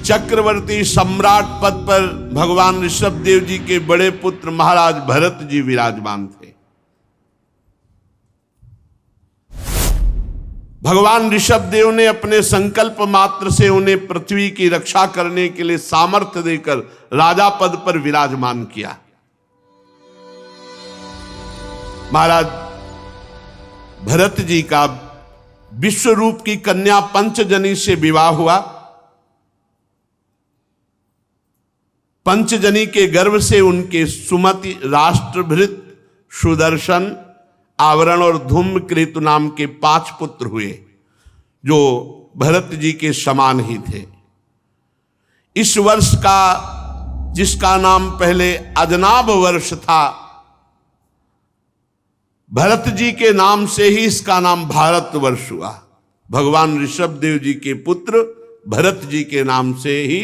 चक्रवर्ती सम्राट पद पर भगवान ऋषभदेव जी के बड़े पुत्र महाराज भरत जी विराजमान थे। भगवान ऋषभदेव ने अपने संकल्प मात्र से उन्हें पृथ्वी की रक्षा करने के लिए सामर्थ्य देकर राजा पद पर विराजमान किया। महाराज भरत जी का विश्वरूप की कन्या पंचजनी से विवाह हुआ। पंचजनी के गर्भ से उनके सुमति, राष्ट्रभृत, सुदर्शन, आवरण और धूम्रकेतु नाम के 5 पुत्र हुए, जो भरत जी के समान ही थे। इस वर्ष का, जिसका नाम पहले अजनाभ वर्ष था, भरत जी के नाम से ही इसका नाम भारत वर्ष हुआ। भगवान ऋषभदेव जी के पुत्र भरत जी के नाम से ही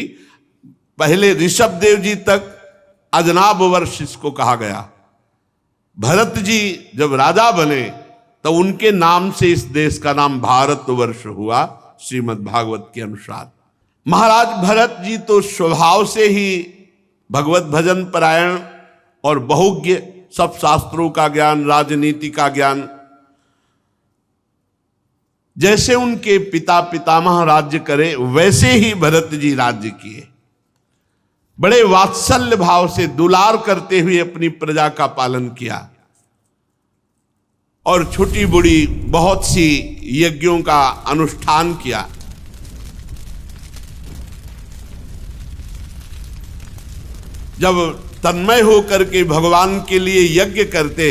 पहले ऋषभदेव जी तक अजनाभ वर्ष इसको कहा गया। भरत जी जब राजा बने तो उनके नाम से इस देश का नाम भारत वर्ष हुआ, श्रीमद् भागवत के अनुसार। महाराज भरत जी तो स्वभाव से ही भगवत भजन परायण और बहुज्ञ, सब शास्त्रों का ज्ञान, राजनीति का ज्ञान। जैसे उनके पिता पितामह राज्य करे वैसे ही भरत जी राज्य किए। बड़े वात्सल्य भाव से दुलार करते हुए अपनी प्रजा का पालन किया और छोटी बड़ी बहुत सी यज्ञों का अनुष्ठान किया। जब तन्मय होकर के भगवान के लिए यज्ञ करते,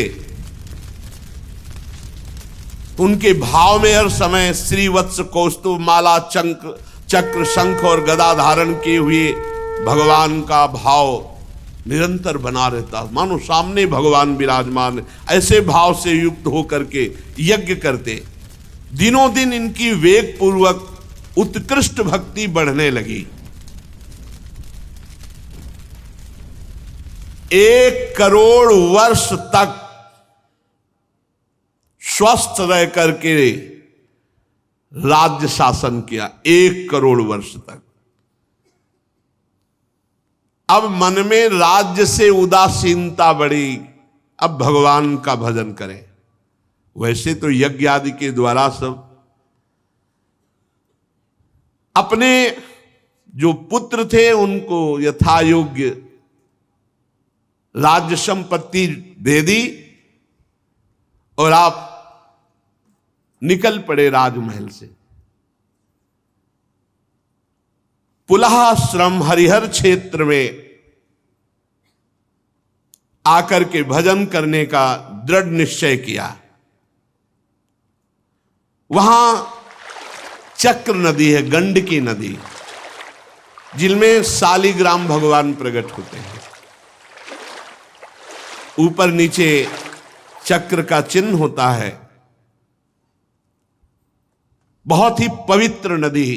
उनके भाव में हर समय श्रीवत्स, कौस्तुभ माला, चक्र, शंख और गदा धारण किए हुए भगवान का भाव निरंतर बना रहता, मानो सामने भगवान विराजमान। ऐसे भाव से युक्त होकर के यज्ञ करते। दिनों दिन इनकी वेग पूर्वक उत्कृष्ट भक्ति बढ़ने लगी। 1 करोड़ वर्ष तक स्वस्थ रह करके राज्य शासन किया। 1 करोड़ वर्ष तक। अब मन में राज्य से उदासीनता बढ़ी, अब भगवान का भजन करें। वैसे तो यज्ञ आदि के द्वारा सब अपने जो पुत्र थे उनको यथा योग्य राज्य संपत्ति दे दी और आप निकल पड़े राजमहल से। पुलहाश्रम हरिहर क्षेत्र में आकर के भजन करने का दृढ़ निश्चय किया। वहां चक्र नदी है, गंडकी नदी, जिनमें शालिग्राम भगवान प्रकट होते हैं। ऊपर नीचे चक्र का चिन्ह होता है। बहुत ही पवित्र नदी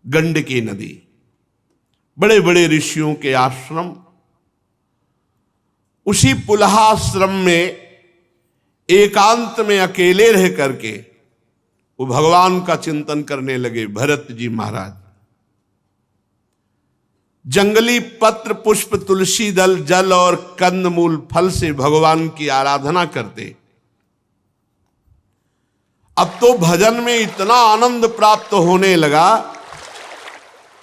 गंडकी नदी। बड़े बड़े ऋषियों के आश्रम। उसी पुलहाश्रम में एकांत में अकेले रह करके वो भगवान का चिंतन करने लगे भरत जी महाराज। जंगली पत्र, पुष्प, तुलसी दल, जल और कंदमूल फल से भगवान की आराधना करते। अब तो भजन में इतना आनंद प्राप्त होने लगा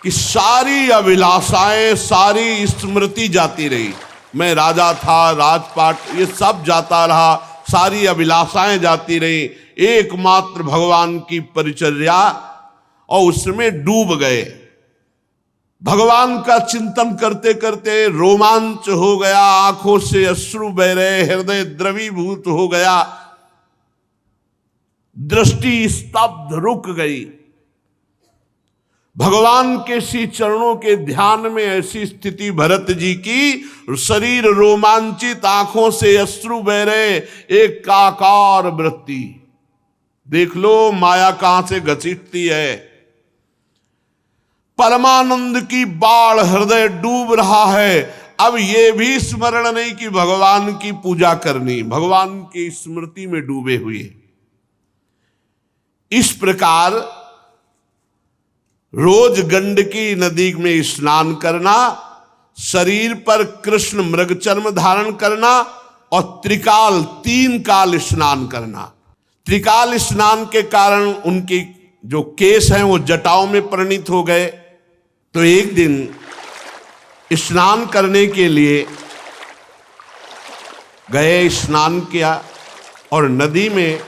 कि सारी अभिलाषाएं, सारी स्मृति जाती रही। मैं राजा था, राजपाट, ये सब जाता रहा, सारी अभिलाषाएं जाती रही। एकमात्र भगवान की परिचर्या, और उसमें डूब गए। भगवान का चिंतन करते करते रोमांच हो गया, आंखों से अश्रु बह रहे, हृदय द्रवीभूत हो गया, दृष्टि स्तब्ध रुक गई। भगवान के श्री चरणों के ध्यान में ऐसी स्थिति भरत जी की, शरीर रोमांचित, आंखों से अश्रु बह रहे, एक काकार वृत्ति। देख लो माया कहां से घसीटती है। परमानंद की बाढ़, हृदय डूब रहा है। अब ये भी स्मरण नहीं कि भगवान की पूजा करनी, भगवान की स्मृति में डूबे हुए। इस प्रकार रोज गंडकी नदी में स्नान करना, शरीर पर कृष्ण मृगचर्म धारण करना और त्रिकाल 3 काल स्नान करना। त्रिकाल स्नान के कारण उनकी जो केश हैं वो जटाओं में परिणित हो गए। तो एक दिन स्नान करने के लिए गए, स्नान किया और नदी में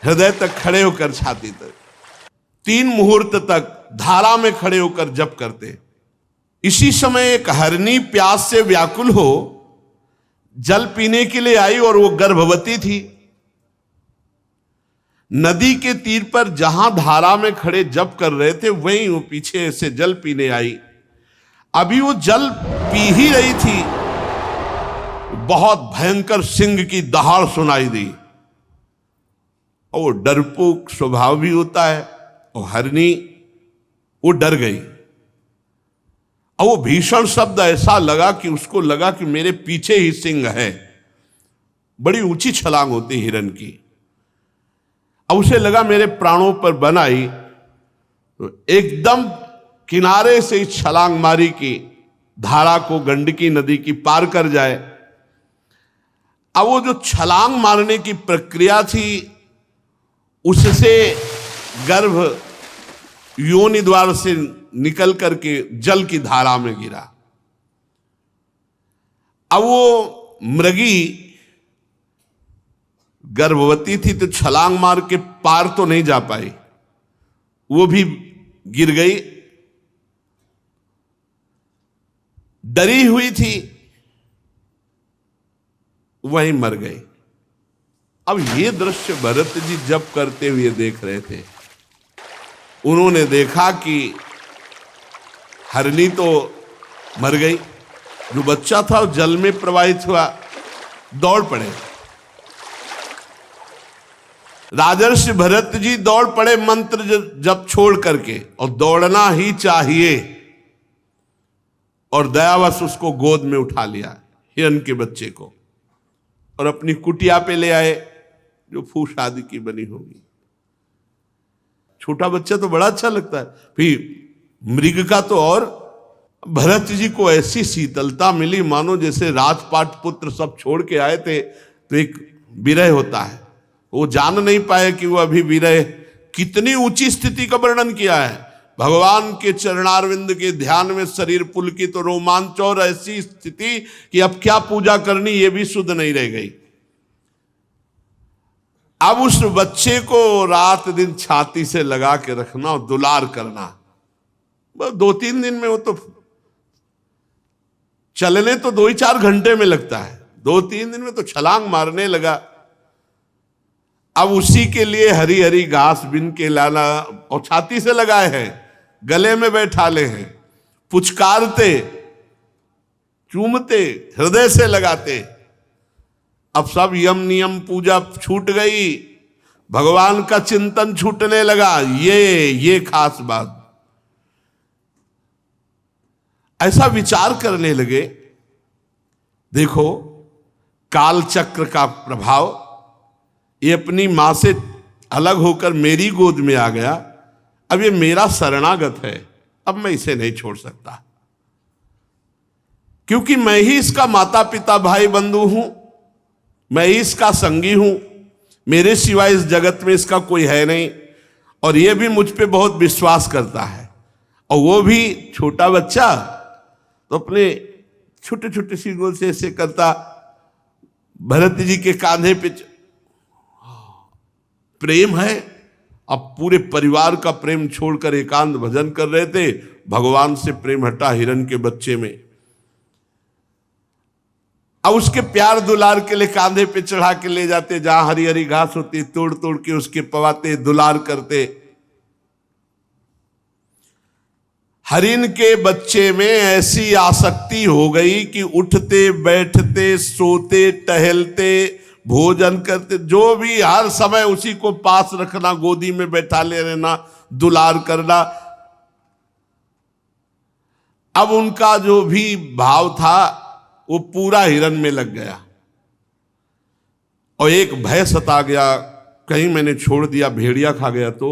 हृदय तक खड़े होकर, छाती तक 3 मुहूर्त तक धारा में खड़े होकर जप करते। इसी समय एक हरनी प्यास से व्याकुल हो जल पीने के लिए आई और वो गर्भवती थी। नदी के तीर पर जहां धारा में खड़े जप कर रहे थे वहीं वो पीछे से जल पीने आई। अभी वो जल पी ही रही थी, बहुत भयंकर सिंह की दहाड़ सुनाई दी और वो डरपोक स्वभाव भी होता है और हरनी वो डर गई और वो भीषण शब्द ऐसा लगा कि उसको लगा कि मेरे पीछे ही सिंह है। बड़ी ऊंची छलांग होती हिरण की। अब उसे लगा मेरे प्राणों पर बन आई, तो एकदम किनारे से ही छलांग मारी कि धारा को, गंडकी नदी की पार कर जाए। अब वो जो छलांग मारने की प्रक्रिया थी उससे गर्भ योनि द्वार से निकल करके जल की धारा में गिरा। अब वो मृगी गर्भवती थी तो छलांग मार के पार तो नहीं जा पाई, वो भी गिर गई, डरी हुई थी, वहीं मर गई। अब ये दृश्य भरत जी जप करते हुए देख रहे थे। उन्होंने देखा कि हरनी तो मर गई, जो बच्चा था वो जल में प्रवाहित हुआ, दौड़ पड़े। राजर्षि भरत जी दौड़ पड़े मंत्र जप छोड़ करके, और दौड़ना ही चाहिए, और दयावश उसको गोद में उठा लिया, हिरण के बच्चे को, और अपनी कुटिया पे ले आए जो फूस आदि की बनी होगी। छोटा बच्चा तो बड़ा अच्छा लगता है, फिर मृग का तो और। भरत जी को ऐसी शीतलता मिली मानो जैसे राजपाट पुत्र सब छोड़ के आए थे तो एक विरह होता है, वो जान नहीं पाए कि वो अभी विरह। कितनी ऊंची स्थिति का वर्णन किया है। भगवान के चरणारविंद के ध्यान में शरीर पुलकित तो रोमांच, और ऐसी स्थिति कि अब क्या पूजा करनी ये भी सुध नहीं रह गई। अब उस बच्चे को रात दिन छाती से लगा के रखना और दुलार करना, बस 2-3 दिन में वो तो चलने तो 2-4 घंटे में लगता है, 2-3 दिन में तो छलांग मारने लगा। अब उसी के लिए हरी हरी घास बिन के लाना और छाती से लगाए हैं, गले में बैठा ले हैं, पुचकारते, चूमते, हृदय से लगाते। अब सब यम नियम पूजा छूट गई, भगवान का चिंतन छूटने लगा। ये खास बात। ऐसा विचार करने लगे, देखो काल चक्र का प्रभाव, ये अपनी मां से अलग होकर मेरी गोद में आ गया, अब ये मेरा शरणागत है, अब मैं इसे नहीं छोड़ सकता, क्योंकि मैं ही इसका माता पिता भाई बंधु हूं, मैं ही इसका संगी हूं, मेरे सिवाय इस जगत में इसका कोई है नहीं, और ये भी मुझ पे बहुत विश्वास करता है। और वो भी छोटा बच्चा तो अपने छोटे छोटे सींगों से ऐसे करता, भरत जी के कांधे पे प्रेम है। अब पूरे परिवार का प्रेम छोड़कर एकांत भजन कर रहे थे, भगवान से प्रेम हटा हिरण के बच्चे में। अब उसके प्यार दुलार के लिए कांधे पे चढ़ा के ले जाते, जहां हरी हरी घास होती तोड़ तोड़ के उसके पवाते, दुलार करते। हरिण के बच्चे में ऐसी आसक्ति हो गई कि उठते बैठते सोते टहलते भोजन करते, जो भी हर समय उसी को पास रखना, गोदी में बैठा ले रहना, दुलार करना। अब उनका जो भी भाव था वो पूरा हिरण में लग गया, और एक भय सता गया, कहीं मैंने छोड़ दिया भेड़िया खा गया तो,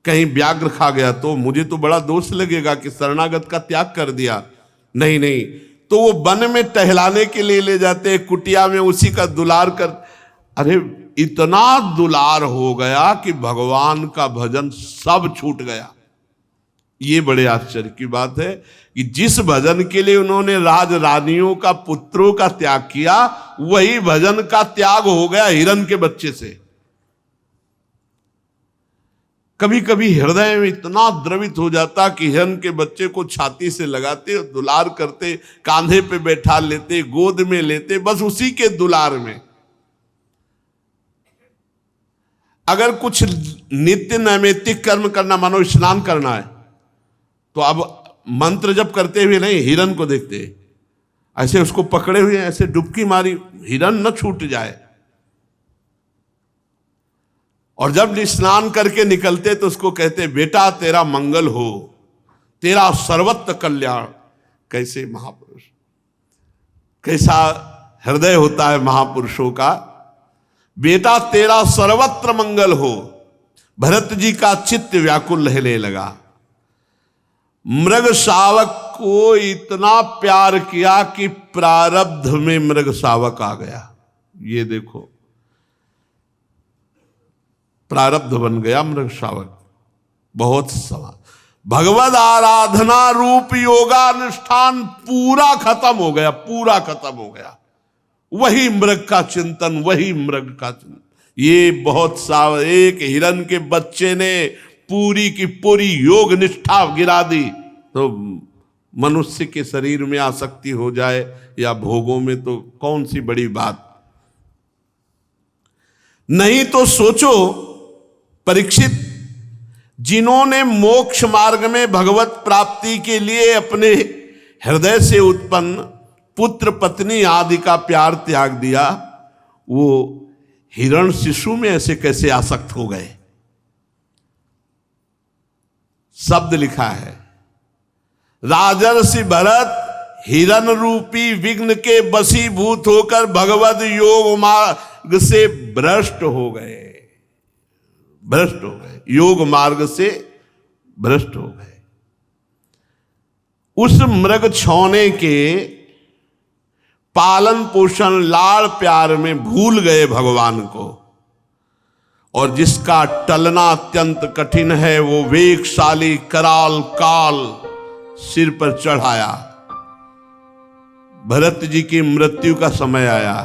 कहीं व्याघ्र खा गया तो मुझे तो बड़ा दोष लगेगा कि शरणागत का त्याग कर दिया। नहीं नहीं, तो वो वन में टहलाने के लिए ले जाते, कुटिया में उसी का दुलार कर। अरे इतना दुलार हो गया कि भगवान का भजन सब छूट गया। ये बड़े आश्चर्य की बात है कि जिस भजन के लिए उन्होंने राज रानियों का पुत्रों का त्याग किया, वही भजन का त्याग हो गया हिरण के बच्चे से। कभी कभी हृदय में इतना द्रवित हो जाता कि हिरण के बच्चे को छाती से लगाते, दुलार करते, कांधे पे बैठा लेते, गोद में लेते, बस उसी के दुलार में। अगर कुछ नित्य नैमित्तिक कर्म करना, मानो स्नान करना है, तो अब मंत्र जप करते हुए नहीं, हिरण को देखते ऐसे उसको पकड़े हुए, ऐसे डुबकी मारी, हिरण न छूट जाए। और जब स्नान करके निकलते तो उसको कहते, बेटा तेरा मंगल हो, तेरा सर्वत्र कल्याण। कैसे महापुरुष, कैसा हृदय होता है महापुरुषों का। बेटा तेरा सर्वत्र मंगल हो। भरत जी का चित्त व्याकुल रहने लगा। मृग शावक को इतना प्यार किया कि प्रारब्ध में मृग शावक आ गया। ये देखो, प्रारब्ध बन गया मृग शावक। बहुत सवाल, भगवद आराधना रूप योगानुष्ठान पूरा खत्म हो गया, पूरा खत्म हो गया। वही मृग का चिंतन, वही मृग का चिंतन। ये बहुत सा, एक हिरण के बच्चे ने पूरी की पूरी योग निष्ठा गिरा दी, तो मनुष्य के शरीर में आसक्ति हो जाए या भोगों में तो कौन सी बड़ी बात। नहीं तो सोचो परीक्षित, जिन्होंने मोक्ष मार्ग में भगवत प्राप्ति के लिए अपने हृदय से उत्पन्न पुत्र पत्नी आदि का प्यार त्याग दिया, वो हिरण शिशु में ऐसे कैसे आसक्त हो गए। शब्द लिखा है, राजर्षि भरत हिरण रूपी विघ्न के वशीभूत होकर भगवद योग मार्ग से भ्रष्ट हो गए। भ्रष्ट हो गए, योग मार्ग से भ्रष्ट हो गए। उस मृग छौने के पालन पोषण लाड़ प्यार में भूल गए भगवान को, और जिसका टलना अत्यंत कठिन है वो वेगशाली कराल काल सिर पर चढ़ाया। भरत जी की मृत्यु का समय आया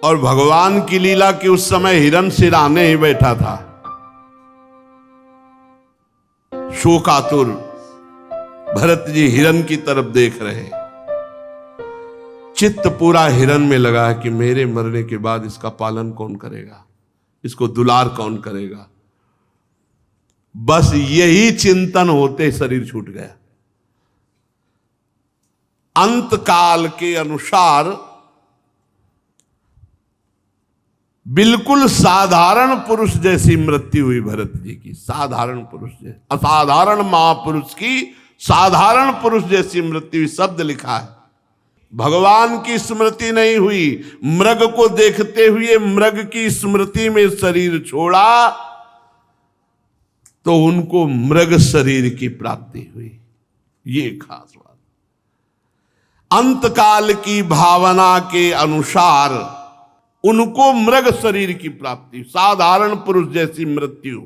और भगवान की लीला कि उस समय हिरण सिराने ही बैठा था, शोकातुर। भरत जी हिरण की तरफ देख रहे, चित्त पूरा हिरण में लगा है कि मेरे मरने के बाद इसका पालन कौन करेगा, इसको दुलार कौन करेगा। बस यही चिंतन होते शरीर छूट गया। अंत काल के अनुसार बिल्कुल साधारण पुरुष जैसी मृत्यु हुई भरत जी की। साधारण पुरुष जैसी, असाधारण महापुरुष की साधारण पुरुष जैसी मृत्यु। शब्द लिखा है, भगवान की स्मृति नहीं हुई, मृग को देखते हुए मृग की स्मृति में शरीर छोड़ा तो उनको मृग शरीर की प्राप्ति हुई। ये खास बात। अंतकाल की भावना के अनुसार उनको मृग शरीर की प्राप्ति, साधारण पुरुष जैसी मृत्यु,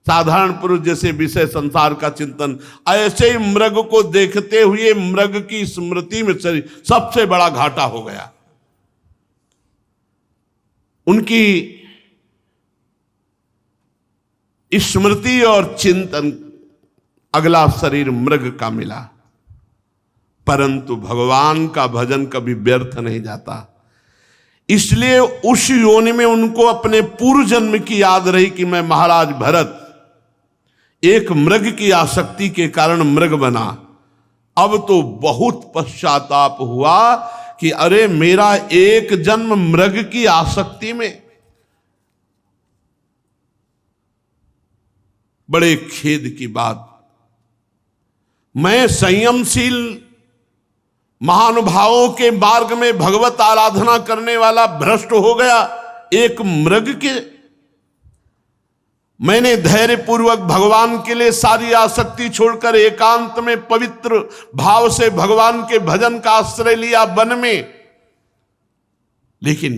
साधारण पुरुष जैसे विषय संसार का चिंतन। ऐसे ही मृग को देखते हुए मृग की स्मृति में शरीर, सबसे बड़ा घाटा हो गया। उनकी स्मृति और चिंतन, अगला शरीर मृग का मिला। परंतु भगवान का भजन कभी व्यर्थ नहीं जाता, इसलिए उस योनि में उनको अपने पूर्व जन्म की याद रही कि मैं महाराज भरत एक मृग की आसक्ति के कारण मृग बना। अब तो बहुत पश्चाताप हुआ कि अरे मेरा एक जन्म मृग की आसक्ति में, बड़े खेद की बात। मैं संयमशील महानुभावों के मार्ग में भगवत आराधना करने वाला भ्रष्ट हो गया एक मृग के मैंने धैर्य पूर्वक भगवान के लिए सारी आसक्ति छोड़कर एकांत में पवित्र भाव से भगवान के भजन का आश्रय लिया वन में, लेकिन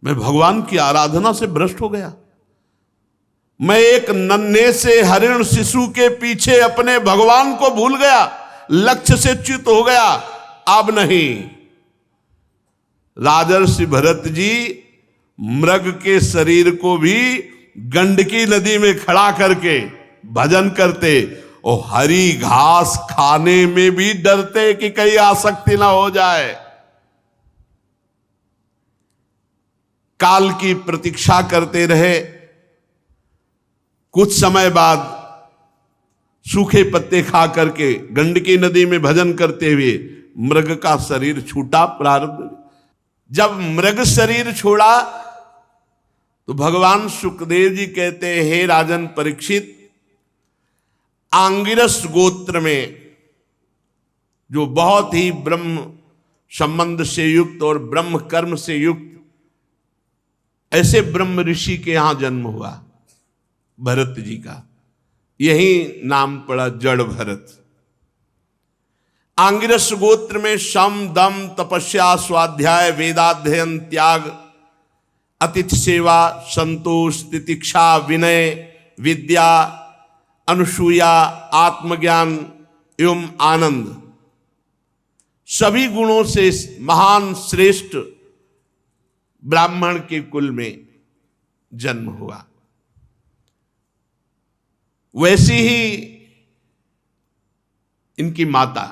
मैं भगवान की आराधना से भ्रष्ट हो गया। मैं एक नन्हे से हरिण शिशु के पीछे अपने भगवान को भूल गया, लक्ष्य से च्युत हो गया। अब नहीं। राजर्षि भरत जी मृग के शरीर को भी गंडकी नदी में खड़ा करके भजन करते और हरी घास खाने में भी डरते कि कहीं आसक्ति ना हो जाए। काल की प्रतीक्षा करते रहे। कुछ समय बाद सूखे पत्ते खा करके गंडकी नदी में भजन करते हुए मृग का शरीर छूटा। प्रारब्ध जब मृग शरीर छोड़ा तो भगवान सुखदेव जी कहते हैं, हे राजन परीक्षित, आंगिरस गोत्र में जो बहुत ही ब्रह्म संबंध से युक्त और ब्रह्म कर्म से युक्त ऐसे ब्रह्म ऋषि के यहां जन्म हुआ भरत जी का। यही नाम पड़ा जड़ भरत। आंगिरस गोत्र में शम दम तपस्या स्वाध्याय वेदाध्ययन त्याग अतिथि सेवा संतोष तितिक्षा विनय विद्या अनुसूया आत्मज्ञान एवं आनंद सभी गुणों से महान श्रेष्ठ ब्राह्मण के कुल में जन्म हुआ। वैसी ही इनकी माता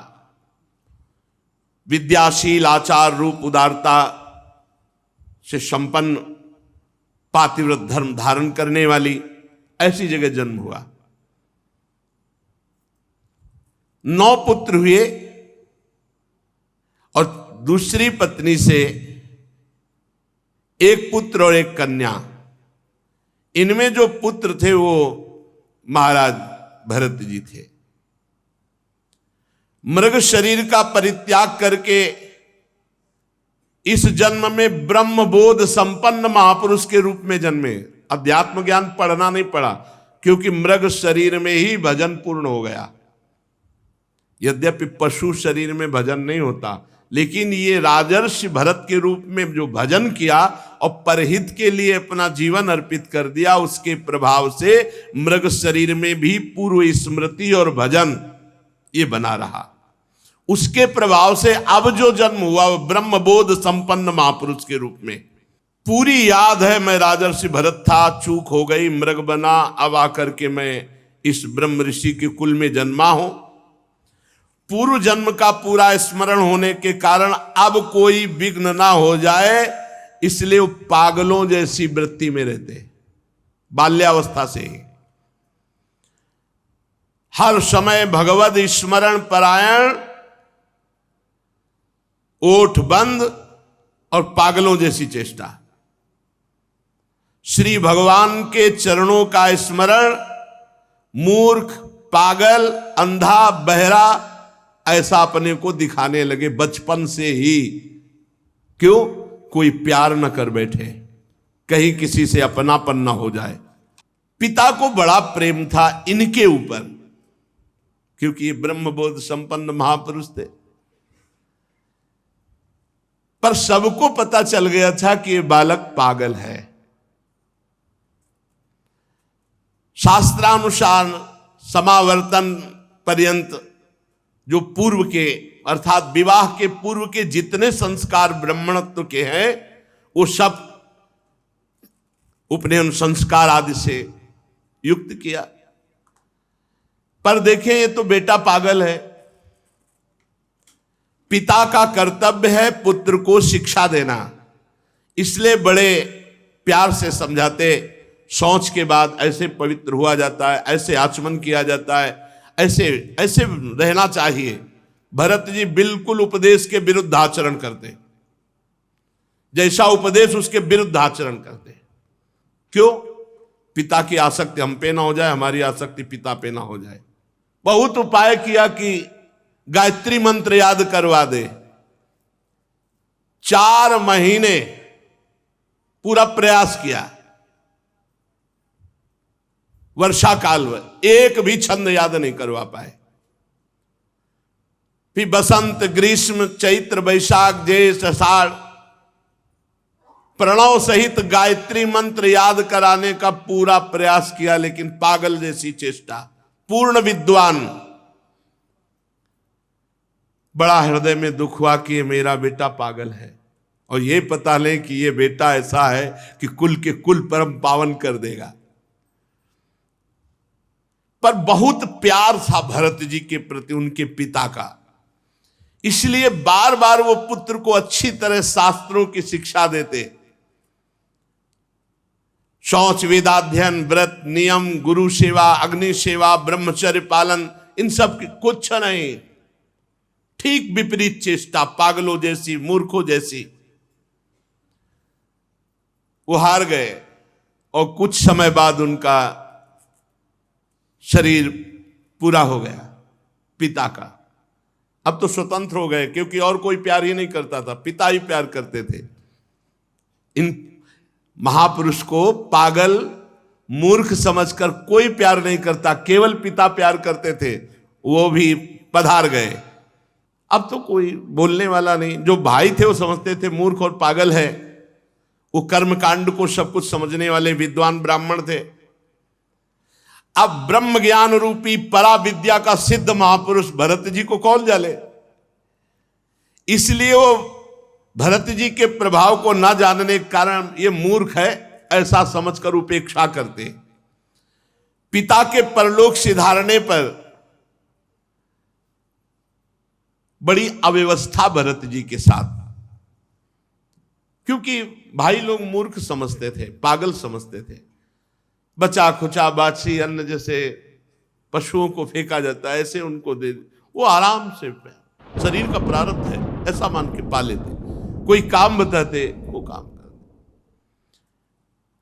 विद्याशील आचार रूप उदारता से संपन्न पातिव्रत धर्म धारण करने वाली ऐसी जगह जन्म हुआ। 9 पुत्र हुए और दूसरी पत्नी से एक पुत्र और एक कन्या। इनमें जो पुत्र थे वो महाराज भरत जी थे। मृग शरीर का परित्याग करके इस जन्म में ब्रह्मबोध संपन्न महापुरुष के रूप में जन्मे। अध्यात्म ज्ञान पढ़ना नहीं पड़ा क्योंकि मृग शरीर में ही भजन पूर्ण हो गया। यद्यपि पशु शरीर में भजन नहीं होता, लेकिन ये राजर्षि भरत के रूप में जो भजन किया और परहित के लिए अपना जीवन अर्पित कर दिया, उसके प्रभाव से मृग शरीर में भी पूर्व स्मृति और भजन ये बना रहा। उसके प्रभाव से अब जो जन्म हुआ वो ब्रह्मबोध संपन्न महापुरुष के रूप में। पूरी याद है, मैं राजर्षि भरत था, चूक हो गई, मृग बना, अब आकर के मैं इस ब्रह्म ऋषि के कुल में जन्मा हूं। पूर्व जन्म का पूरा स्मरण होने के कारण अब कोई विघ्न ना हो जाए, इसलिए वो पागलों जैसी वृत्ति में रहते बाल्यावस्था से ही। हर समय भगवद स्मरण परायण, ओठ बंद और पागलों जैसी चेष्टा। श्री भगवान के चरणों का स्मरण मूर्ख, पागल, अंधा, बहरा ऐसा अपने को दिखाने लगे बचपन से ही। क्यों? कोई प्यार न कर बैठे, कहीं किसी से अपनापन न हो जाए। पिता को बड़ा प्रेम था इनके ऊपर, क्योंकि ये ब्रह्मबोध संपन्न महापुरुष थे। पर सबको पता चल गया था कि ये बालक पागल है। शास्त्रानुसार समावर्तन पर्यंत जो पूर्व के अर्थात विवाह के पूर्व के जितने संस्कार ब्राह्मणत्व के हैं वो सब उपनयन संस्कार आदि से युक्त किया। पर देखें, ये तो बेटा पागल है। पिता का कर्तव्य है पुत्र को शिक्षा देना, इसलिए बड़े प्यार से समझाते। शौच के बाद ऐसे पवित्र हुआ जाता है, ऐसे आचमन किया जाता है, ऐसे ऐसे रहना चाहिए। भरत जी बिल्कुल उपदेश के विरुद्ध आचरण करते, जैसा उपदेश उसके विरुद्ध आचरण करते। क्यों? पिता की आसक्ति हम पे ना हो जाए, हमारी आसक्ति पिता पे ना हो जाए। बहुत उपाय किया कि गायत्री मंत्र याद करवा दे। 4 महीने पूरा प्रयास किया, वर्षा काल में एक भी छंद याद नहीं करवा पाए। फिर बसंत, ग्रीष्म, चैत्र, वैशाख, ज्येष्ठ, आषाढ़ प्रणव सहित गायत्री मंत्र याद कराने का पूरा प्रयास किया, लेकिन पागल जैसी चेष्टा। पूर्ण विद्वान, बड़ा हृदय में दुख हुआ कि ये मेरा बेटा पागल है, और ये पता ले कि ये बेटा ऐसा है कि कुल के कुल परम पावन कर देगा। पर बहुत प्यार था भरत जी के प्रति उनके पिता का, इसलिए बार बार वो पुत्र को अच्छी तरह शास्त्रों की शिक्षा देते। शौच, वेदाध्ययन, व्रत, नियम, गुरु सेवा, अग्नि सेवा, ब्रह्मचर्य पालन, इन सब की कुछ नहीं, ठीक विपरीत चेष्टा, पागलों जैसी, मूर्खों जैसी। वो हार गए और कुछ समय बाद उनका शरीर पूरा हो गया पिता का। अब तो स्वतंत्र हो गए, क्योंकि और कोई प्यार ही नहीं करता था, पिता ही प्यार करते थे। इन महापुरुष को पागल, मूर्ख समझकर कोई प्यार नहीं करता, केवल पिता प्यार करते थे। वो भी पधार गए। अब तो कोई बोलने वाला नहीं। जो भाई थे वो समझते थे मूर्ख और पागल है। वो कर्मकांड को सब कुछ समझने वाले विद्वान ब्राह्मण थे। अब ब्रह्म ज्ञान रूपी परा विद्या का सिद्ध महापुरुष भरत जी को कौन जाने, इसलिए वो भरत जी के प्रभाव को न जानने के कारण ये मूर्ख है ऐसा समझकर उपेक्षा करते। पिता के परलोक सिधारने पर बड़ी अव्यवस्था भरत जी के साथ, क्योंकि भाई लोग मूर्ख समझते थे, पागल समझते थे। बचा खुचा बाछी अन्न जैसे पशुओं को फेंका जाता है, ऐसे उनको दे, वो आराम से शरीर का प्रारब्ध है ऐसा मान के पा लेते। कोई काम बताते वो काम कर,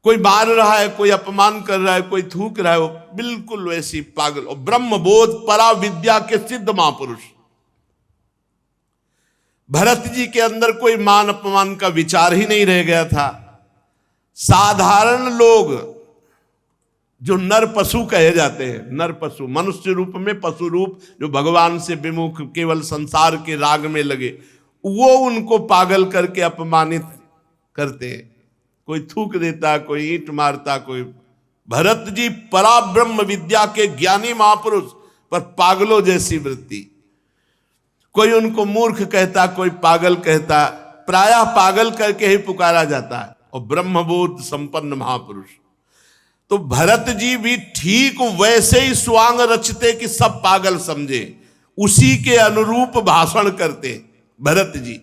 कोई मार रहा है, कोई अपमान कर रहा है, कोई थूक रहा है, वो बिल्कुल वैसी पागल। और ब्रह्म बोध परा विद्या के सिद्ध महापुरुष भरत जी के अंदर कोई मान अपमान का विचार ही नहीं रह गया था। साधारण लोग जो नर पशु कहे जाते हैं, नर पशु, मनुष्य रूप में पशु रूप, जो भगवान से विमुख केवल संसार के राग में लगे, वो उनको पागल करके अपमानित करते। कोई थूक देता, कोई ईंट मारता, कोई। भरत जी पराब्रह्म विद्या के ज्ञानी महापुरुष, पर पागलों जैसी वृत्ति। कोई उनको मूर्ख कहता, कोई पागल कहता, प्रायः पागल करके ही पुकारा जाता है। और ब्रह्मबोध संपन्न महापुरुष। तो भरत जी भी ठीक वैसे ही स्वांग रचते कि सब पागल समझे, उसी के अनुरूप भाषण करते भरत जी।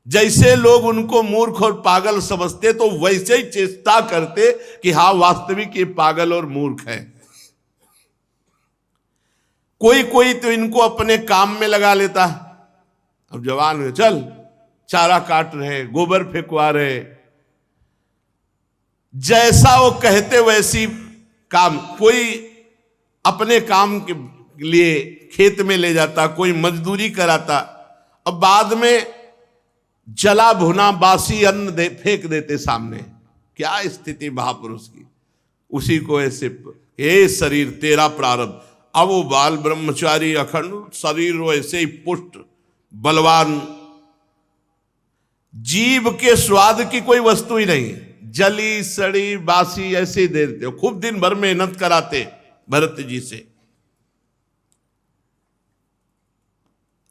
जैसे लोग उनको मूर्ख और पागल समझते, तो वैसे ही चेष्टा करते कि हाँ वास्तविक ये पागल और मूर्ख है। कोई कोई तो इनको अपने काम में लगा लेता। अब जवान है, चल चारा काट रहे, गोबर फेंकवा रहे, जैसा वो कहते वैसी काम। कोई अपने काम के लिए खेत में ले जाता, कोई मजदूरी कराता। अब बाद में जला भुना बासी अन्न फेंक देते सामने। क्या स्थिति महापुरुष की। उसी को ऐसे, हे शरीर तेरा प्रारब्ध। अब वो बाल ब्रह्मचारी अखंड शरीर वैसे ही पुष्ट बलवान, जीव के स्वाद की कोई वस्तु ही नहीं, जली सड़ी बासी ऐसे ही दे देते हो। खूब दिन भर मेहनत कराते भरत जी से।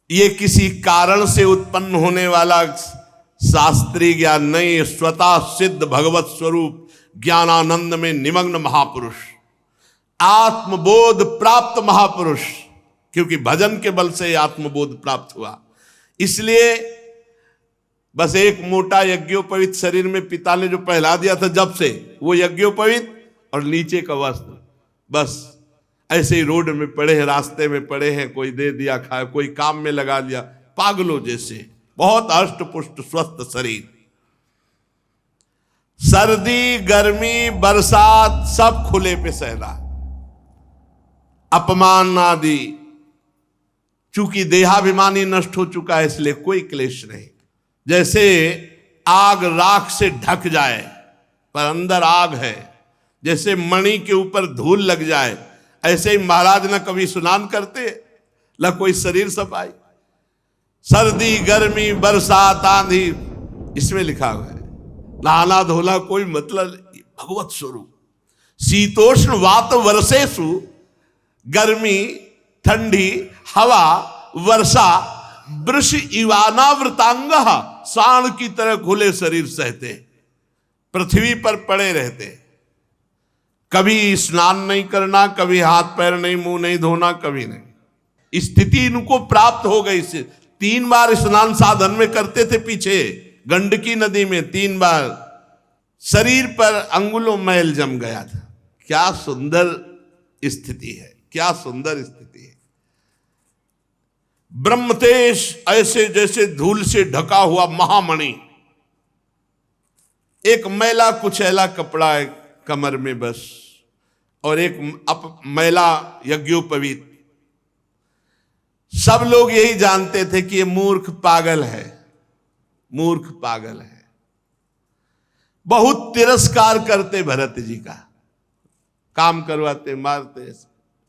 ये किसी कारण से उत्पन्न होने वाला शास्त्रीय ज्ञान नहीं, स्वतः सिद्ध भगवत स्वरूप ज्ञानानंद में निमग्न महापुरुष, आत्मबोध प्राप्त महापुरुष। क्योंकि भजन के बल से आत्मबोध प्राप्त हुआ, इसलिए बस एक मोटा यज्ञोपवीत शरीर में पिता ने जो पहला दिया था जब से, वो यज्ञोपवीत और नीचे का वस्त्र, बस ऐसे ही रोड में पड़े हैं, रास्ते में पड़े हैं, कोई दे दिया खाए, कोई काम में लगा लिया, पागलों जैसे। बहुत अष्ट पुष्ट स्वस्थ शरीर। सर्दी गर्मी बरसात सब खुले पे सहना, अपमान आदि, चूंकि देहाभिमानी नष्ट हो चुका है इसलिए कोई क्लेश नहीं। जैसे आग राख से ढक जाए पर अंदर आग है, जैसे मणि के ऊपर धूल लग जाए, ऐसे ही महाराज न कभी स्नान करते न कोई शरीर सफाई। सर्दी गर्मी बरसात आंधी इसमें लिखा हुआ है, नहाना धोना कोई मतलब नहीं। भगवत स्वरूप शीतोष्ण वात वर्षेषु, गर्मी ठंडी हवा वर्षा, वृष इवानावृतांग, सांड की तरह खुले शरीर सहते, पृथ्वी पर पड़े रहते, कभी स्नान नहीं करना, कभी हाथ पैर नहीं, मुंह नहीं धोना, कभी नहीं। स्थिति इनको प्राप्त हो गई। 3 बार स्नान साधन में करते थे पीछे गंडकी नदी में, 3 बार शरीर पर अंगुलों मैल जम गया था। क्या सुंदर स्थिति है, क्या सुंदर स्थिति है। ब्रह्मतेज ऐसे जैसे धूल से ढका हुआ महामणि, एक मैला कुचैला कपड़ा है कमर में बस, और एक मैला यज्ञोपवीत। सब लोग यही जानते थे कि ये मूर्ख पागल है, मूर्ख पागल है। बहुत तिरस्कार करते भरत जी का, काम करवाते मारते।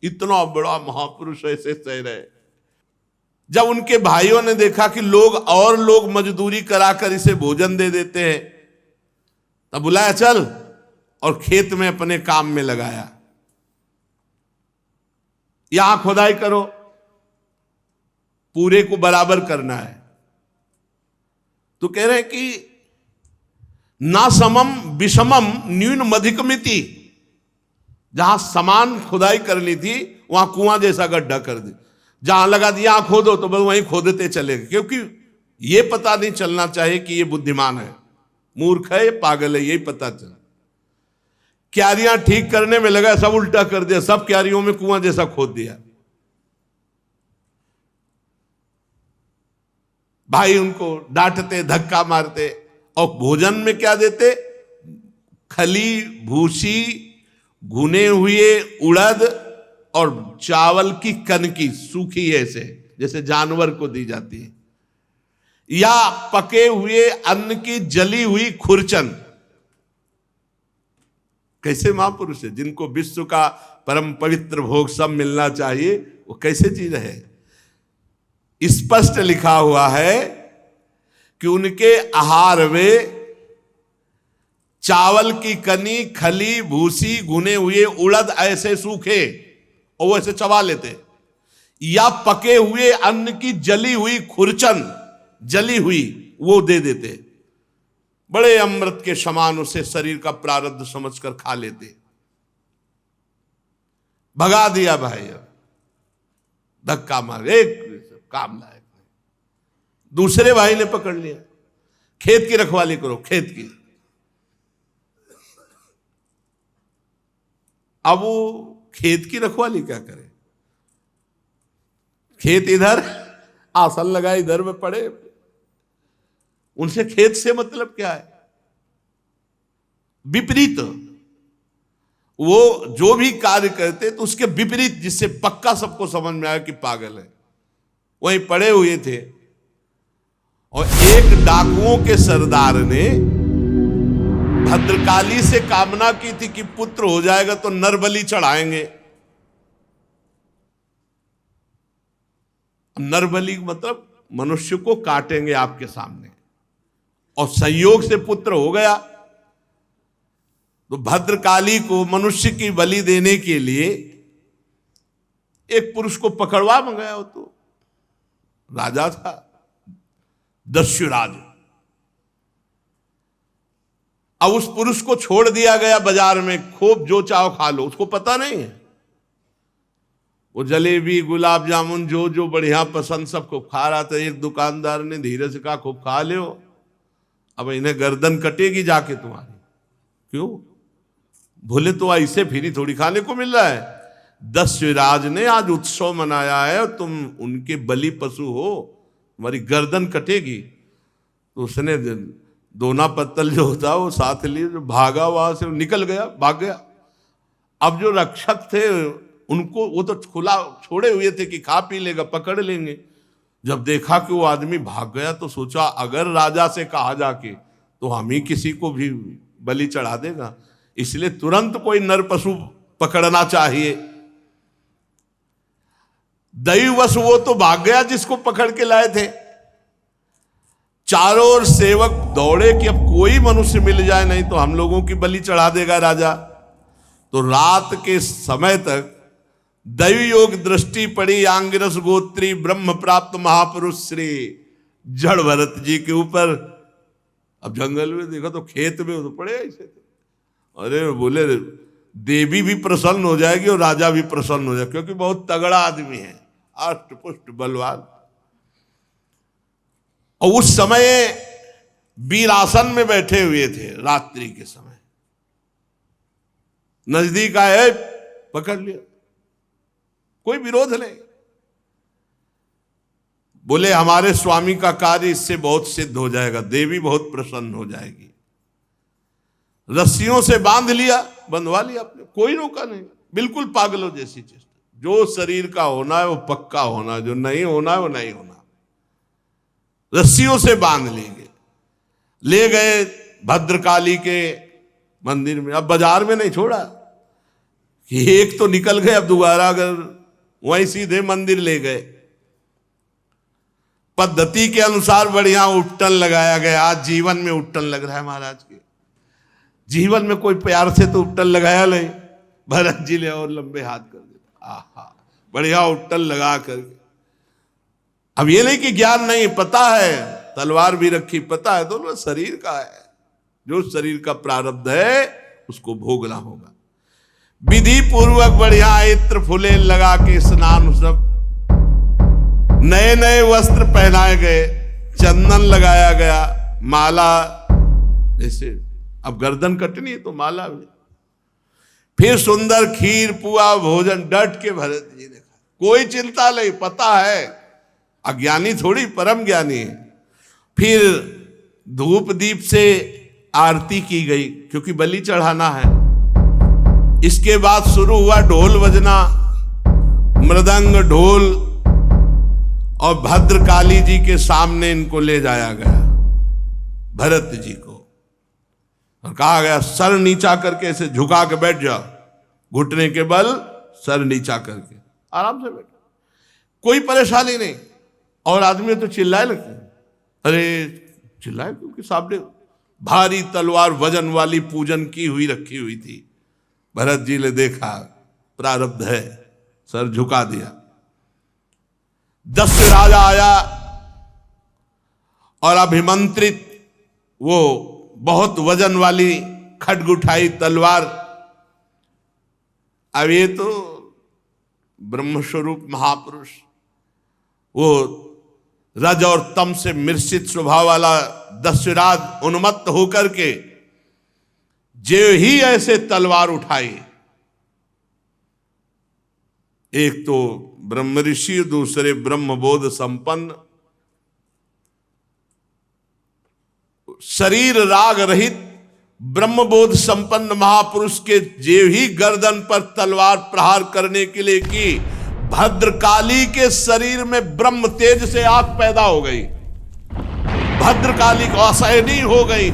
इतना बड़ा महापुरुष ऐसे सह रहे। जब उनके भाइयों ने देखा कि लोग मजदूरी कराकर इसे भोजन दे देते हैं, तब बुलाया चल, और खेत में अपने काम में लगाया। यहां खुदाई करो, पूरे को बराबर करना है। तो कह रहे हैं कि ना समम विषमम न्यून मधिकमिति, जहां समान खुदाई करनी थी वहां कुआं जैसा गड्ढा कर दी। जहां लगा दिया खोदो तो बस वहीं खोदते चले गए, क्योंकि ये पता नहीं चलना चाहिए कि ये बुद्धिमान है, मूर्ख है, ये पागल है, यही पता चला। क्यारियां ठीक करने में लगा, सब उल्टा कर दिया, सब क्यारियों में कुआं जैसा खोद दिया। भाई उनको डांटते धक्का मारते, और भोजन में क्या देते? खली भूसी, भुने हुए उड़द और चावल की कनकी सूखी, ऐसे जैसे जानवर को दी जाती है, या पके हुए अन्न की जली हुई खुरचन। कैसे महापुरुष है, जिनको विश्व का परम पवित्र भोग सब मिलना चाहिए, वो कैसे जी रहे? स्पष्ट लिखा हुआ है कि उनके आहार में चावल की कनी, खली भूसी, भुने हुए उड़द ऐसे सूखे और वो ऐसे चबा लेते, या पके हुए अन्न की जली हुई खुरचन, जली हुई, वो दे देते। बड़े अमृत के समान उसे शरीर का प्रारब्ध समझकर खा लेते। भगा दिया भाई, धक्का मार, एक काम लायक नहीं। दूसरे भाई ने पकड़ लिया, खेत की रखवाली करो, खेत की। अब वो खेत की रखवाली क्या करे? खेत इधर, आसन लगा इधर में पड़े, उनसे खेत से मतलब क्या है? विपरीत। वो जो भी कार्य करते तो उसके विपरीत, जिससे पक्का सबको समझ में आया कि पागल है, वहीं पड़े हुए थे। और एक डाकुओं के सरदार ने भद्रकाली से कामना की थी कि पुत्र हो जाएगा तो नरबलि चढ़ाएंगे। नरबलि मतलब मनुष्य को काटेंगे आपके सामने, और संयोग से पुत्र हो गया तो भद्रकाली को मनुष्य की बलि देने के लिए एक पुरुष को पकड़वा मंगाया। हो तो राजा था, दस्युराज। अब उस पुरुष को छोड़ दिया गया बाजार में, खूब जो चाहो खा लो, उसको पता नहीं है। वो जलेबी गुलाब जामुन जो जो बढ़िया पसंद सब खूब खा रहा था। एक दुकानदार ने धीरे से कहा, खूब खा लो, अब इन्हें गर्दन कटेगी जाके तुम्हारी। क्यों? भूले तो ऐसे फिरी थोड़ी खाने को मिल रहा है। दस्युराज ने आज उत्सव मनाया है, तुम उनके बलि पशु हो, तुम्हारी गर्दन कटेगी। तो उसने दोना पत्तल जो होता वो साथ लिए, जो भागा वहां से निकल गया, भाग गया। अब जो रक्षक थे उनको, वो तो खुला छोड़े हुए थे कि खा पी लेगा, पकड़ लेंगे। जब देखा कि वो आदमी भाग गया तो सोचा अगर राजा से कहा जाके तो हम ही किसी को भी बलि चढ़ा देगा। इसलिए तुरंत कोई नर पशु पकड़ना चाहिए। दैववश वो तो भाग गया जिसको पकड़ के लाए थे। चारों ओर सेवक दौड़े कि अब कोई मनुष्य मिल जाए, नहीं तो हम लोगों की बलि चढ़ा देगा राजा। तो रात के समय तक दैव योग दृष्टि पड़ी आंगिरस गोत्री ब्रह्म प्राप्त महापुरुष श्री जड़ भरत जी के ऊपर। अब जंगल में देखा तो खेत में तो पड़े ऐसे। अरे बोले देवी भी प्रसन्न हो जाएगी और राजा भी प्रसन्न हो जाएगा, क्योंकि बहुत तगड़ा आदमी है, अष्ट पुष्ट बलवान। और उस समय वीरासन में बैठे हुए थे। रात्रि के समय नजदीक आए, पकड़ लिया, कोई विरोध नहीं। बोले हमारे स्वामी का कार्य इससे बहुत सिद्ध हो जाएगा, देवी बहुत प्रसन्न हो जाएगी। रस्सियों से बांध लिया, बंधवा लिया आपने, कोई रोका नहीं। बिल्कुल पागलों जैसी चीज। जो शरीर का होना है वो पक्का होना, जो नहीं होना है वो नहीं होना। रस्सियों से बांध लेंगे, ले गए भद्रकाली के मंदिर में। अब बाजार में नहीं छोड़ा कि एक तो निकल गए, अब दोबारा अगर वहीं सीधे मंदिर ले गए। पद्धति के अनुसार बढ़िया उट्टन लगाया गया। आज जीवन में उट्टन लग रहा है महाराज के। जीवन में कोई प्यार से तो उट्टन लगाया नहीं। भरत जी ले और लंबे हाथ कर दिया, आहा बढ़िया उट्टन लगा करके। अब ये नहीं कि ज्ञान नहीं, पता है, तलवार भी रखी, पता है दोनों शरीर का है। जो शरीर का प्रारब्ध है उसको भोगना होगा। विधि पूर्वक बढ़िया इत्र फुले लगा के स्नान, सब नए नए वस्त्र पहनाए गए, चंदन लगाया गया, माला जैसे अब गर्दन कटनी है तो माला भी। फिर सुंदर खीर पुआ भोजन डट के भरत जी ने खाया। कोई चिंता नहीं, पता है अज्ञानी थोड़ी, परम ज्ञानी है। फिर धूप दीप से आरती की गई, क्योंकि बलि चढ़ाना है। इसके बाद शुरू हुआ ढोल बजना, मृदंग ढोल, और भद्रकाली जी के सामने इनको ले जाया गया, भरत जी को। और कहा गया सर नीचा करके ऐसे झुका के बैठ जाओ, घुटने के बल सर नीचा करके आराम से बैठ, कोई परेशानी नहीं। और आदमी तो चिल्लाए लगते, अरे चिल्लाए क्योंकि सामने भारी तलवार वजन वाली पूजन की हुई रखी हुई थी। भरत जी ने देखा प्रारब्ध है, सर झुका दिया। दस राजा आया और अभिमंत्रित वो बहुत वजन वाली खड्ग उठाई तलवार। अब ये तो ब्रह्मस्वरूप महापुरुष, वो रज और तम से मिश्रित स्वभाव वाला दस्युराज उन्मत्त होकर के जो ही ऐसे तलवार उठाई, एक तो ब्रह्म ऋषि, दूसरे ब्रह्मबोध संपन्न, शरीर राग रहित ब्रह्मबोध संपन्न महापुरुष के जेव ही गर्दन पर तलवार प्रहार करने के लिए की, भद्रकाली के शरीर में ब्रह्म तेज से आग पैदा हो गई। भद्रकाली को असहनीय हो गई,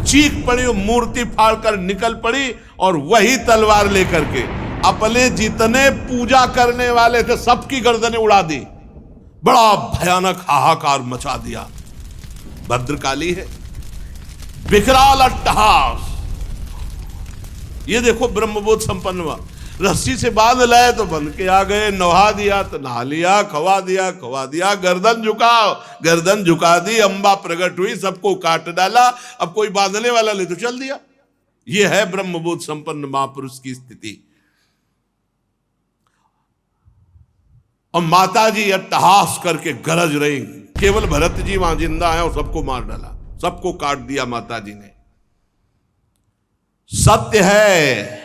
चीख पड़ी, मूर्ति फाड़कर निकल पड़ी और वही तलवार लेकर के अपने जितने पूजा करने वाले थे सबकी गर्दनें उड़ा दी। बड़ा भयानक हाहाकार मचा दिया। भद्रकाली है, विकराल अट्टहास। ये देखो ब्रह्मबोध संपन्न हुआ, रस्सी से बांध लाए तो बंध के आ गए, नहा दिया तो नहा लिया, खवा दिया खवा दिया, गर्दन झुकाओ गर्दन झुका दी, अंबा प्रकट हुई, सबको काट डाला। अब कोई बांधने वाला ले तो चल दिया। ये है ब्रह्मबोध संपन्न महापुरुष की स्थिति। और माता जी अट्टहास करके गरज रही, केवल भरत जी वहां जिंदा है और सबको मार डाला, सबको काट दिया माता जी ने। सत्य है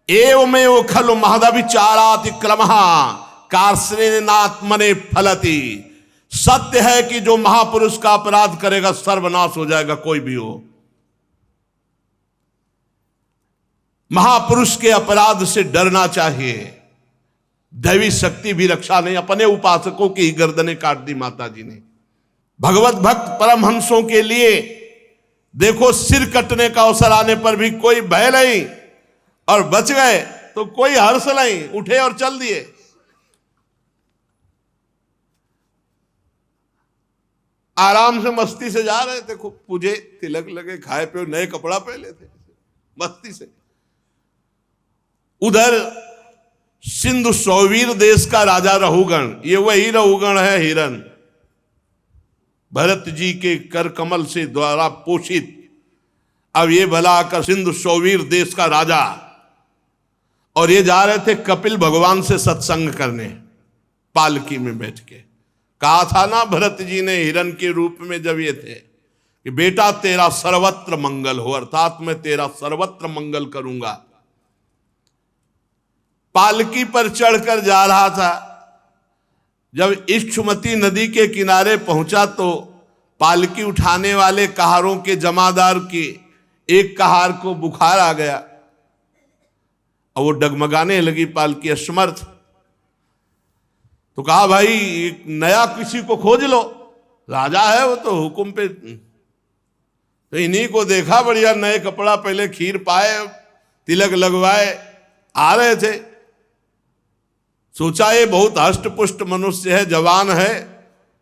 एवमेव खलु महदविचारातिक्रमः कार्ष्णेनात्मने फलति। सत्य है कि जो महापुरुष का अपराध करेगा सर्वनाश हो जाएगा, कोई भी हो। महापुरुष के अपराध से डरना चाहिए। दैवी शक्ति भी रक्षा नहीं, अपने उपासकों की गर्दनें काट दी माता जी ने। भगवत भक्त परमहंसों के लिए देखो सिर कटने का अवसर आने पर भी कोई भय नहीं, और बच गए तो कोई हर्ष नहीं, उठे और चल दिए। आराम से मस्ती से जा रहे थे, खूब पूजे तिलक लगे, खाए पे नए कपड़ा पहले थे, मस्ती से। उधर सिंधु सौवीर देश का राजा रहुगण, ये वही रहुगण है हिरन, भरत जी के कर कमल से द्वारा पोषित। अब ये भला आकर सिंधु सौवीर देश का राजा, और ये जा रहे थे कपिल भगवान से सत्संग करने, पालकी में बैठ के। कहा था ना भरत जी ने हिरन के रूप में जब ये थे कि बेटा तेरा सर्वत्र मंगल हो, अर्थात मैं तेरा सर्वत्र मंगल करूंगा। पालकी पर चढ़कर जा रहा था, जब इक्षुमती नदी के किनारे पहुंचा तो पालकी उठाने वाले कहारों के जमादार के एक कहार को बुखार आ गया और वो डगमगाने लगी पालकी, असमर्थ। तो कहा भाई एक नया किसी को खोज लो, राजा है वो तो हुक्म पे। तो इन्हीं को देखा, बढ़िया नए कपड़ा पहले, खीर पाए, तिलक लगवाए, आ रहे थे। सोचा ये बहुत हष्ट पुष्ट मनुष्य है, जवान है,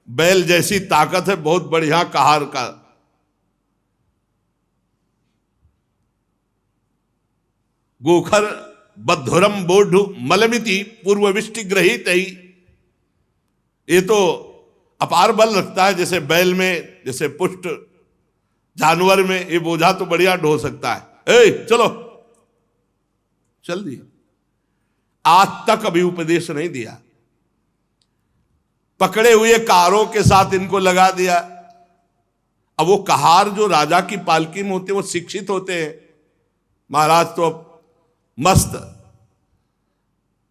बैल जैसी ताकत है, बहुत बढ़िया कहार का। गोखर बद्धुरम बोढ़ मलमिति पूर्वविष्टि ग्रहित ही, ये तो अपार बल रखता है, जैसे बैल में, जैसे पुष्ट जानवर में, ये बोझा तो बढ़िया ढो सकता है। ए चलो, चल दिए। आज तक अभी उपदेश नहीं दिया, पकड़े हुए कहारों के साथ इनको लगा दिया। अब वो कहार जो राजा की पालकी में होते हैं वो शिक्षित होते हैं। महाराज तो अब मस्त,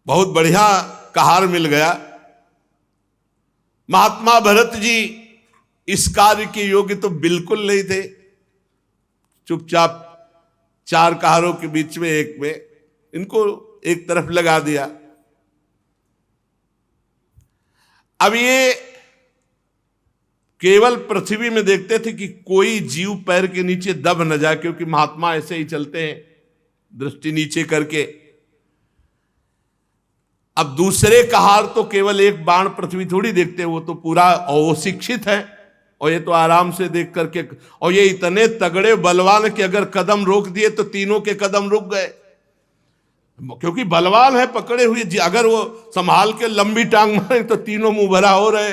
बहुत बढ़िया कहार मिल गया। महात्मा भरत जी इस कार्य के योग्य तो बिल्कुल नहीं थे। चुपचाप चार कहारों के बीच में एक में इनको एक तरफ लगा दिया। अब ये केवल पृथ्वी में देखते थे कि कोई जीव पैर के नीचे दब न जाए, क्योंकि महात्मा ऐसे ही चलते हैं, दृष्टि नीचे करके। अब दूसरे कहार तो केवल एक बाण पृथ्वी थोड़ी देखते, वो तो पूरा, और वो शिक्षित है, और ये तो आराम से देख करके, और ये इतने तगड़े बलवान कि अगर कदम रोक दिए तो तीनों के कदम रुक गए, क्योंकि बलवान है पकड़े हुए। अगर वो संभाल के लंबी टांग मारे तो तीनों मुंह भरा हो रहे।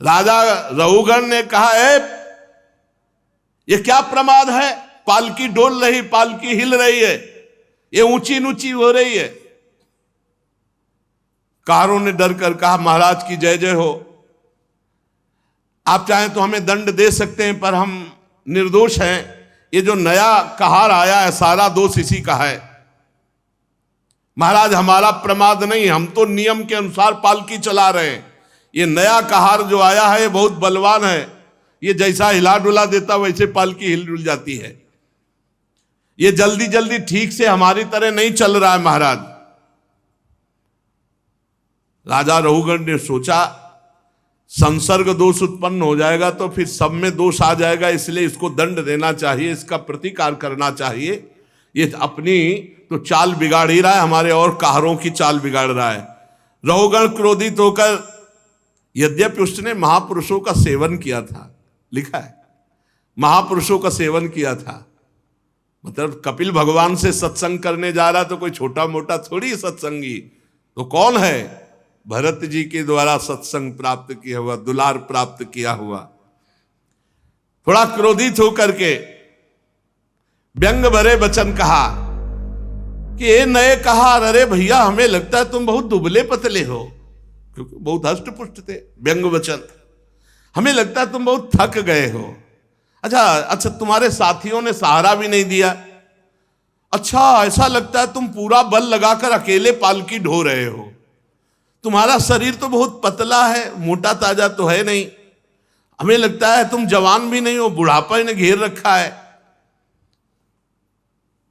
राजा रहुगण ने कहा, ये क्या प्रमाद है, पालकी डोल रही, पालकी हिल रही है, ये ऊंची ऊंची हो रही है। कहारों ने डर कर कहा, महाराज की जय जय हो, आप चाहें तो हमें दंड दे सकते हैं, पर हम निर्दोष हैं। ये जो नया कहार आया है सारा दोष इसी का है। महाराज हमारा प्रमाद नहीं, हम तो नियम के अनुसार पालकी चला रहे हैं। ये नया कहार जो आया है ये बहुत बलवान है, ये जैसा हिला डुला देता वैसे पालकी हिल डुल जाती है। ये जल्दी जल्दी ठीक से हमारी तरह नहीं चल रहा है महाराज। राजा रहुगण ने सोचा संसर्ग दोष उत्पन्न हो जाएगा तो फिर सब में दोष आ जाएगा, इसलिए इसको दंड देना चाहिए, इसका प्रतिकार करना चाहिए। ये अपनी तो चाल बिगाड़ ही रहा है, हमारे और कहारों की चाल बिगाड़ रहा है। रहुगण क्रोधित होकर, यद्यपि उसने महापुरुषों का सेवन किया था, लिखा है महापुरुषों का सेवन किया था, मतलब कपिल भगवान से सत्संग करने जा रहा तो कोई छोटा मोटा थोड़ी सत्संगी, तो कौन है, भरत जी के द्वारा सत्संग प्राप्त किया हुआ, दुलार प्राप्त किया हुआ। थोड़ा क्रोधित होकर के व्यंग भरे वचन कहा कि ये नए कहा, अरे भैया हमें लगता है तुम बहुत दुबले पतले हो, क्योंकि बहुत हष्ट पुष्ट थे। व्यंग वचन, हमें लगता है तुम बहुत थक गए हो। अच्छा तुम्हारे साथियों ने सहारा भी नहीं दिया। अच्छा ऐसा लगता है तुम पूरा बल लगाकर अकेले पालकी ढो रहे हो। तुम्हारा शरीर तो बहुत पतला है, मोटा ताजा तो है नहीं। हमें लगता है तुम जवान भी नहीं हो, बुढ़ापा ने घेर रखा है।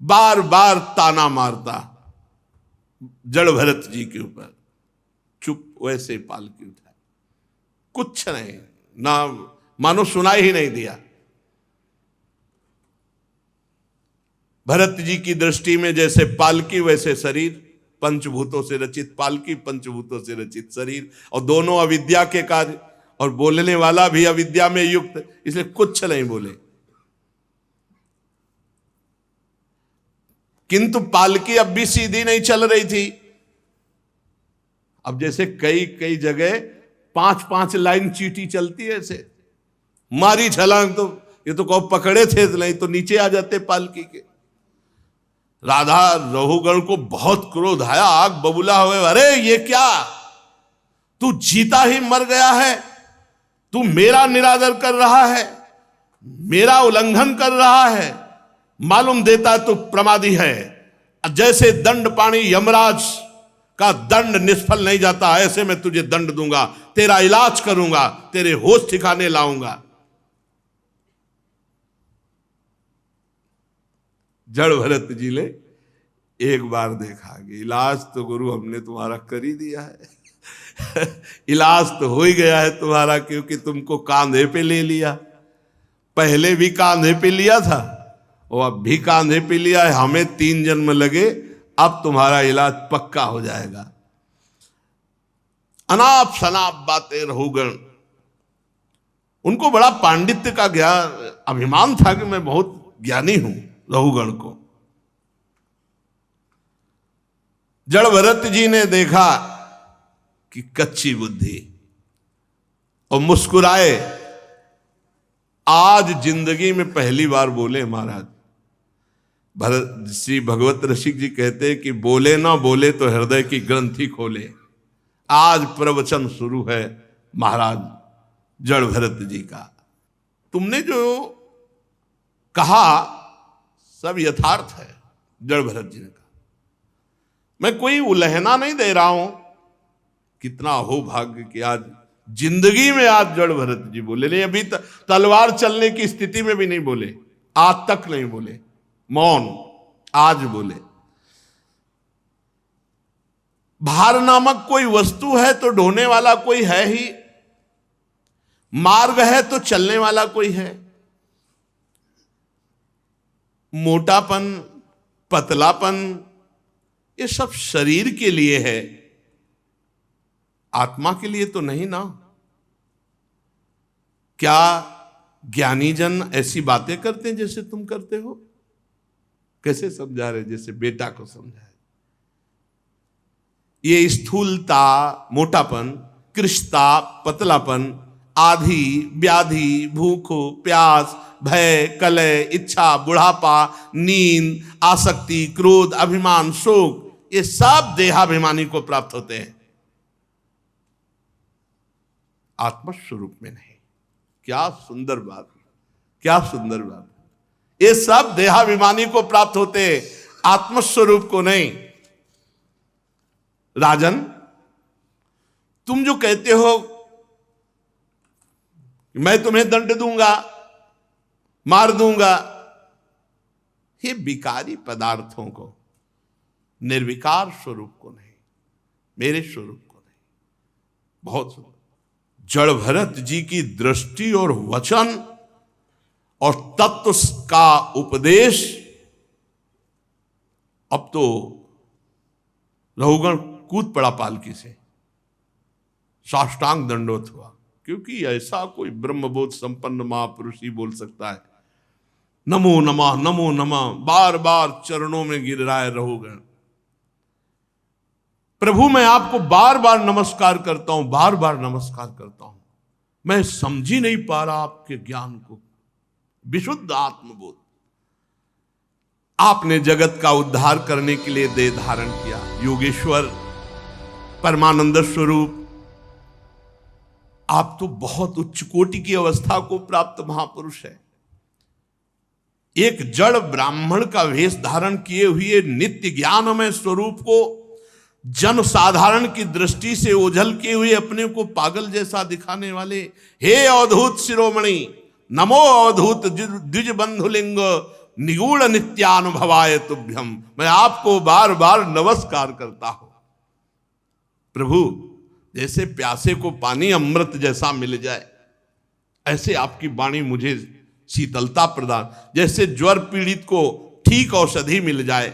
बार बार ताना मारता जड़ भरत जी के ऊपर। चुप, वैसे पालकी उठाए, कुछ नहीं, ना मानो सुनाई ही नहीं दिया। भरत जी की दृष्टि में जैसे पालकी वैसे शरीर, पंचभूतों से रचित पालकी, पंचभूतों से रचित शरीर, और दोनों अविद्या के कार्य, और बोलने वाला भी अविद्या में युक्त, इसलिए कुछ नहीं बोले। किंतु पालकी अब भी सीधी नहीं चल रही थी। अब जैसे कई कई जगह 5-5 लाइन चींटी चलती है, ऐसे मारी छलांग तो ये तो कहो पकड़े थे, नहीं तो नीचे आ जाते पालकी के। राधा रहुगण को बहुत क्रोध आया, आग बबूला हुए, अरे ये क्या, तू जीता ही मर गया है, तू मेरा निरादर कर रहा है, मेरा उल्लंघन कर रहा है, मालूम देता तो प्रमादी है। जैसे दंड पानी यमराज का दंड निष्फल नहीं जाता, ऐसे मैं तुझे दंड दूंगा, तेरा इलाज करूंगा, तेरे होश ठिकाने लाऊंगा। जड़ भरत जी ने एक बार देखा कि इलाज तो गुरु हमने तुम्हारा कर ही दिया है इलाज तो हो ही गया है तुम्हारा, क्योंकि तुमको कांधे पे ले लिया, पहले भी कांधे पे लिया था और अब भी कांधे पे लिया है। हमें 3 जन्म लगे, अब तुम्हारा इलाज पक्का हो जाएगा। अनाप शनाप बातें रहुगण, उनको बड़ा पांडित्य का ज्ञान अभिमान था कि मैं बहुत ज्ञानी हूं। रहुगण को जड़ भरत जी ने देखा कि कच्ची बुद्धि, और मुस्कुराए। आज जिंदगी में पहली बार बोले महाराज। भरत श्री भगवत रसिक जी कहते हैं कि बोले ना बोले तो हृदय की ग्रंथि खोले। आज प्रवचन शुरू है महाराज जड़ भरत जी का। तुमने जो कहा सब यथार्थ है, जड़ भरत जी ने कहा। मैं कोई उलहना नहीं दे रहा हूं। कितना हो भाग्य कि आज जिंदगी में आज जड़ भरत जी बोले नहीं। अभी तलवार चलने की स्थिति में भी नहीं बोले, आज तक नहीं बोले, मौन, आज बोले। भार नामक कोई वस्तु है तो ढोने वाला कोई है ही, मार्ग है तो चलने वाला कोई है। मोटापन, पतलापन, ये सब शरीर के लिए है, आत्मा के लिए तो नहीं ना। क्या ज्ञानी जन ऐसी बातें करते हैं जैसे तुम करते हो? कैसे समझा रहे? जैसे बेटा को समझाए। ये स्थूलता, मोटापन, कृशता, पतलापन, आधि, व्याधि, भूख, प्यास, भय, कलय, इच्छा, बुढ़ापा, नींद, आसक्ति, क्रोध, अभिमान, शोक, ये सब देहाभिमानी को प्राप्त होते हैं, आत्मस्वरूप में नहीं। क्या सुंदर बात, क्या सुंदर बात। ये सब देहाभिमानी को प्राप्त होते हैं, आत्मस्वरूप को नहीं। राजन, तुम जो कहते हो मैं तुम्हें दंड दूंगा, मार दूंगा, ये विकारी पदार्थों को, निर्विकार स्वरूप को नहीं, मेरे स्वरूप को नहीं। बहुत सुंदर। जड़ भरत जी की दृष्टि और वचन और तत्व का उपदेश। अब तो रहुगण कूद पड़ा पालकी से, साष्टांग दंडवत हुआ, क्योंकि ऐसा कोई ब्रह्मबोध संपन्न महापुरुष ही बोल सकता है। नमो नमः, नमो नमः, बार बार चरणों में गिर रहा है रहुगण। प्रभु मैं आपको बार बार नमस्कार करता हूं, बार बार नमस्कार करता हूं। मैं समझ ही नहीं पा रहा आपके ज्ञान को, विशुद्ध आत्मबोध। आपने जगत का उद्धार करने के लिए देह धारण किया, योगेश्वर, परमानंद स्वरूप। आप तो बहुत उच्च कोटि की अवस्था को प्राप्त महापुरुष है। एक जड़ ब्राह्मण का वेश धारण किए हुए नित्य ज्ञानमय स्वरूप को जन साधारण की दृष्टि से ओझल किए हुए अपने को पागल जैसा दिखाने वाले, हे अवधूत शिरोमणि, नमो अवधूत द्विज बंधुलिंग निगूढ़ नित्यानुभवाय तुभ्यम। मैं आपको बार बार नमस्कार करता हूं। प्रभु, जैसे प्यासे को पानी अमृत जैसा मिल जाए, ऐसे आपकी वाणी मुझे शीतलता प्रदान, जैसे ज्वर पीड़ित को ठीक औषधि मिल जाए।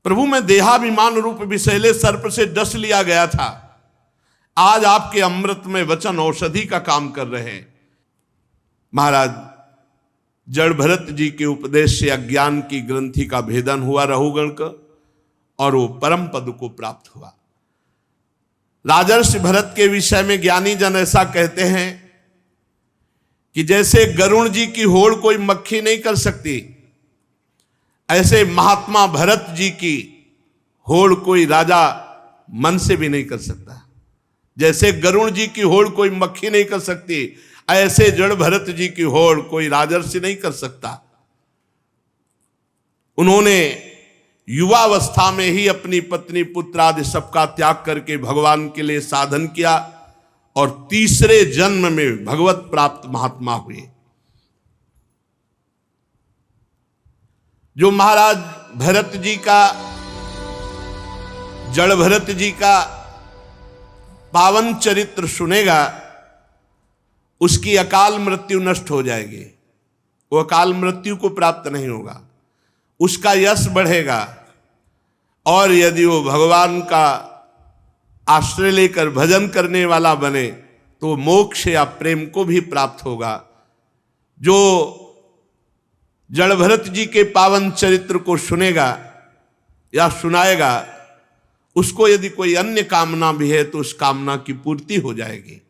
प्रभु मैं देहाभिमान रूप विषैले सर्प से डस लिया गया था, आज आपके अमृतमय वचन औषधि का काम कर रहे हैं। महाराज जड़ भरत जी के उपदेश से अज्ञान की ग्रंथि का भेदन हुआ रहुगण का, और वो परम पद को प्राप्त हुआ। राजर्षि भरत के विषय में ज्ञानी जन ऐसा कहते हैं कि जैसे गरुण जी की होड़ कोई मक्खी नहीं कर सकती, ऐसे महात्मा भरत जी की होड़ कोई राजा मन से भी नहीं कर सकता। जैसे गरुण जी की होड़ कोई मक्खी नहीं कर सकती, ऐसे जड़ भरत जी की होड़ कोई राजर्षि नहीं कर सकता। उन्होंने युवावस्था में ही अपनी पत्नी पुत्र आदि सबका त्याग करके भगवान के लिए साधन किया, और तीसरे जन्म में भगवत प्राप्त महात्मा हुए। जो महाराज भरत जी का, जड़ भरत जी का पावन चरित्र सुनेगा, उसकी अकाल मृत्यु नष्ट हो जाएगी, वो अकाल मृत्यु को प्राप्त नहीं होगा, उसका यश बढ़ेगा, और यदि वो भगवान का आश्रय लेकर भजन करने वाला बने तो मोक्ष या प्रेम को भी प्राप्त होगा। जो जड़ भरत जी के पावन चरित्र को सुनेगा या सुनाएगा, उसको यदि कोई अन्य कामना भी है तो उस कामना की पूर्ति हो जाएगी।